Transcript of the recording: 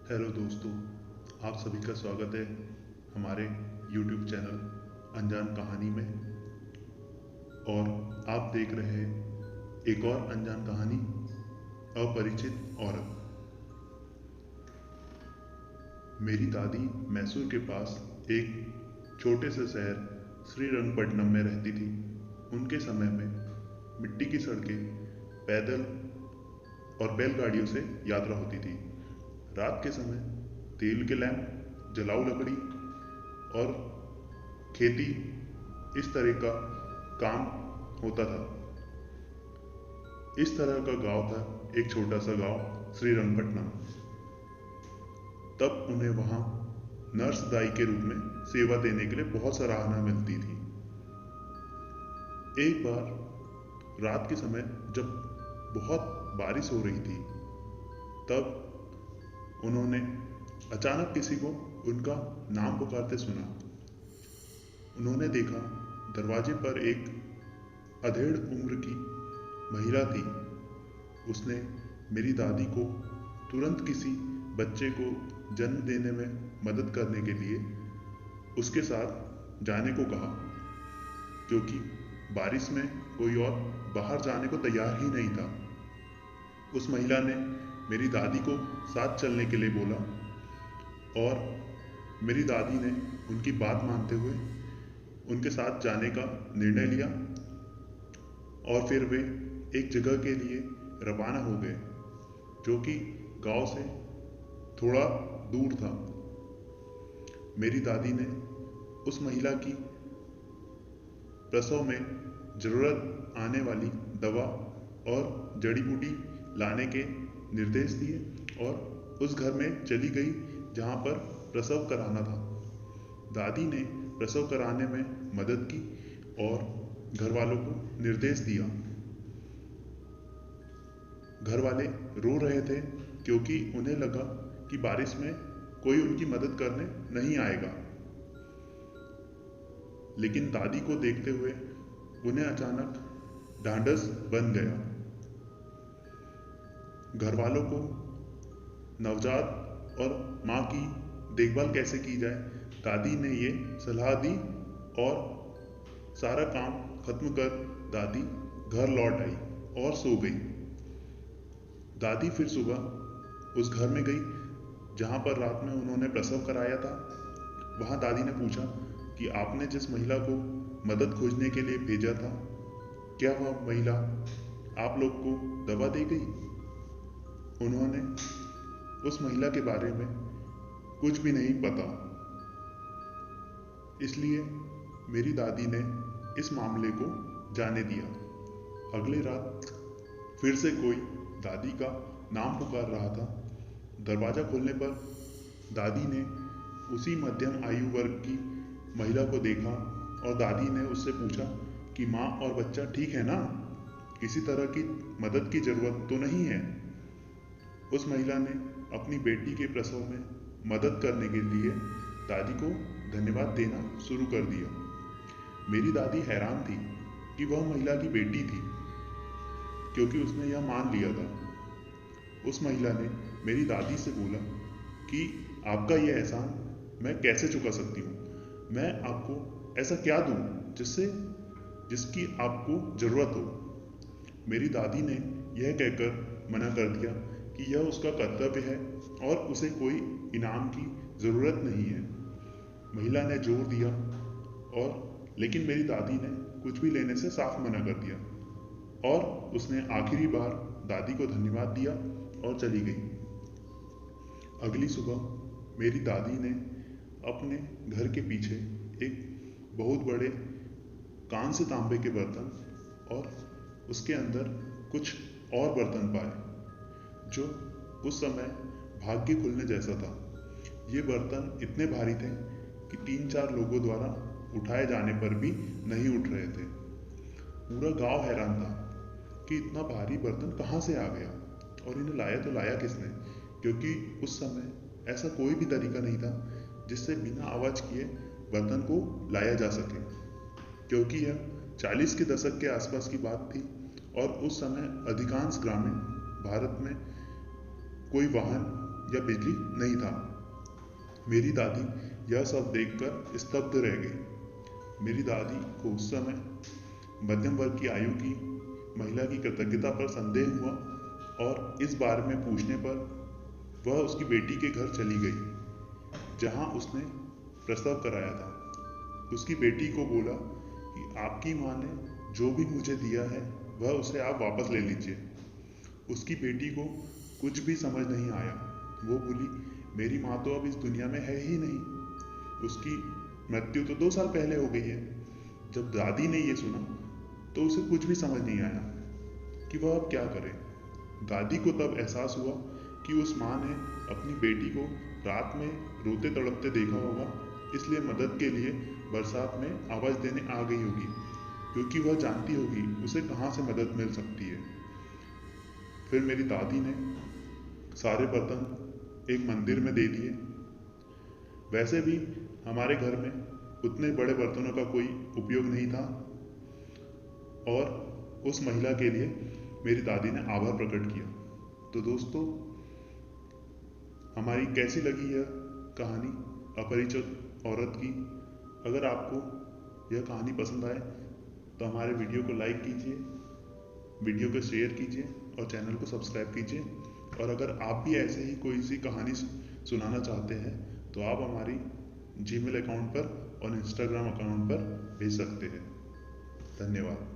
Hello दोस्तों, आप सभी का स्वागत है हमारे YouTube चैनल अनजान कहानी में। और आप देख रहे हैं एक और अनजान कहानी, अपरिचित औरत। मेरी दादी मैसूर के पास एक छोटे से शहर श्रीरंगपट्टनम में रहती थी। उनके समय में मिट्टी की सड़कें, पैदल और बैलगाड़ियों से यात्रा होती थी। रात के समय तेल के लैंप, जलाऊ लकड़ी और खेती, इस तरह का काम होता था। इस तरह का गांव था एक छोटा सा गांव श्रीरंगपट्टनम। तब उन्हें वहां नर्स दाई के रूप में सेवा देने के लिए बहुत सराहना मिलती थी। एक बार रात के समय जब बहुत बारिश हो रही थी, तब उन्होंने अचानक किसी को उनका नाम पुकारते सुना। उन्होंने देखा दरवाजे पर एक अधेड़ उम्र की महिला थी। उसने मेरी दादी को तुरंत किसी बच्चे को जन्म देने में मदद करने के लिए उसके साथ जाने को कहा, क्योंकि बारिश में कोई और बाहर जाने को तैयार ही नहीं था। उस महिला ने मेरी दादी को साथ चलने के लिए बोला और मेरी दादी ने उनकी बात मानते हुए उनके साथ जाने का निर्णय लिया और फिर वे एक जगह के लिए रवाना हो गए, जो कि गांव से थोड़ा दूर था। मेरी दादी ने उस महिला की प्रसव में जरूरत आने वाली दवा और जड़ी बूटी लाने के निर्देश दिए और उस घर में चली गई जहां पर प्रसव कराना था। दादी ने प्रसव कराने में मदद की और घर वालों को निर्देश दिया। घर वाले रो रहे थे क्योंकि उन्हें लगा कि बारिश में कोई उनकी मदद करने नहीं आएगा। लेकिन दादी को देखते हुए उन्हें अचानक ढांढस बन गया। घर वालों को नवजात और माँ की देखभाल कैसे की जाए, दादी ने ये सलाह दी और सारा काम खत्म कर दादी घर लौट आई और सो गई। दादी फिर सुबह उस घर में गई जहां पर रात में उन्होंने प्रसव कराया था। वहां दादी ने पूछा कि आपने जिस महिला को मदद खोजने के लिए भेजा था, क्या वह महिला आप लोग को दवा दे गई? उन्होंने उस महिला के बारे में कुछ भी नहीं पता। इसलिए मेरी दादी ने इस मामले को जाने दिया। अगली रात फिर से कोई दादी का नाम पुकार रहा था। दरवाजा खोलने पर दादी ने उसी मध्यम आयु वर्ग की महिला को देखा और दादी ने उससे पूछा कि माँ और बच्चा ठीक है ना? किसी तरह की मदद की जरूरत तो नहीं है? उस महिला ने अपनी बेटी के प्रसव में मदद करने के लिए दादी को धन्यवाद देना शुरू कर दिया। मेरी दादी हैरान थी कि वह महिला की बेटी थी, क्योंकि उसने यह मान लिया था। उस महिला ने मेरी दादी से बोला कि आपका यह एहसान मैं कैसे चुका सकती हूँ? मैं आपको ऐसा क्या दूँ जिसकी आपको जरूरत हो? मेरी दादी ने यह कहकर मना कर दिया कि यह उसका कर्तव्य है और उसे कोई इनाम की जरूरत नहीं है। महिला ने जोर दिया लेकिन मेरी दादी ने कुछ भी लेने से साफ मना कर दिया और उसने आखिरी बार दादी को धन्यवाद दिया और चली गई। अगली सुबह मेरी दादी ने अपने घर के पीछे एक बहुत बड़े कांस्य तांबे के बर्तन और उसके अंदर कुछ और बर्तन पाए, जो उस समय भाग्य खुलने जैसा था। ये बर्तन इतने भारी थे कि 3-4 लोगों द्वारा उठाए जाने पर भी नहीं उठ रहे थे। पूरा गांव हैरान था कि इतना भारी बर्तन कहाँ से आ गया और इन्हें लाया तो लाया किसने, क्योंकि उस समय ऐसा कोई भी तरीका नहीं था जिससे बिना आवाज किए बर्तन को लाया जा सके, क्योंकि यह 40 के दशक के आसपास की बात थी और उस समय अधिकांश ग्रामीण भारत में कोई वाहन या बिजली नहीं था। मेरी दादी यह सब देखकर स्तब्ध रह गई। मेरी दादी को उस समय मध्यम वर्ग की आयु की महिला की कृतज्ञता पर संदेह हुआ और इस बारे में पूछने पर वह उसकी बेटी के घर चली गई जहां उसने प्रसव कराया था। उसकी बेटी को बोला कि आपकी माँ ने जो भी मुझे दिया है वह उसे आप वापस ले लीजिए। उसकी बेटी को कुछ भी समझ नहीं आया। वो बोली, मेरी माँ तो अब इस दुनिया में है ही नहीं, उसकी मृत्यु तो 2 साल पहले हो गई है। जब दादी ने ये सुना तो उसे कुछ भी समझ नहीं आया कि वह अब क्या करे। दादी को तब एहसास हुआ कि उस माँ ने अपनी बेटी को रात में रोते तड़पते देखा होगा, इसलिए मदद के लिए बरसात में आवाज़ देने आ गई होगी, क्योंकि वह जानती होगी उसे कहाँ से मदद मिल सकती है। फिर मेरी दादी ने सारे बर्तन एक मंदिर में दे दिए। वैसे भी हमारे घर में उतने बड़े बर्तनों का कोई उपयोग नहीं था और उस महिला के लिए मेरी दादी ने आभार प्रकट किया। तो दोस्तों, हमारी कैसी लगी यह कहानी अपरिचित औरत की? अगर आपको यह कहानी पसंद आए तो हमारे वीडियो को लाइक कीजिए, वीडियो को शेयर कीजिए और चैनल को सब्सक्राइब कीजिए। और अगर आप भी ऐसे ही कोई सी कहानी सुनाना चाहते हैं तो आप हमारी जीमेल अकाउंट पर और इंस्टाग्राम अकाउंट पर भेज सकते हैं। धन्यवाद।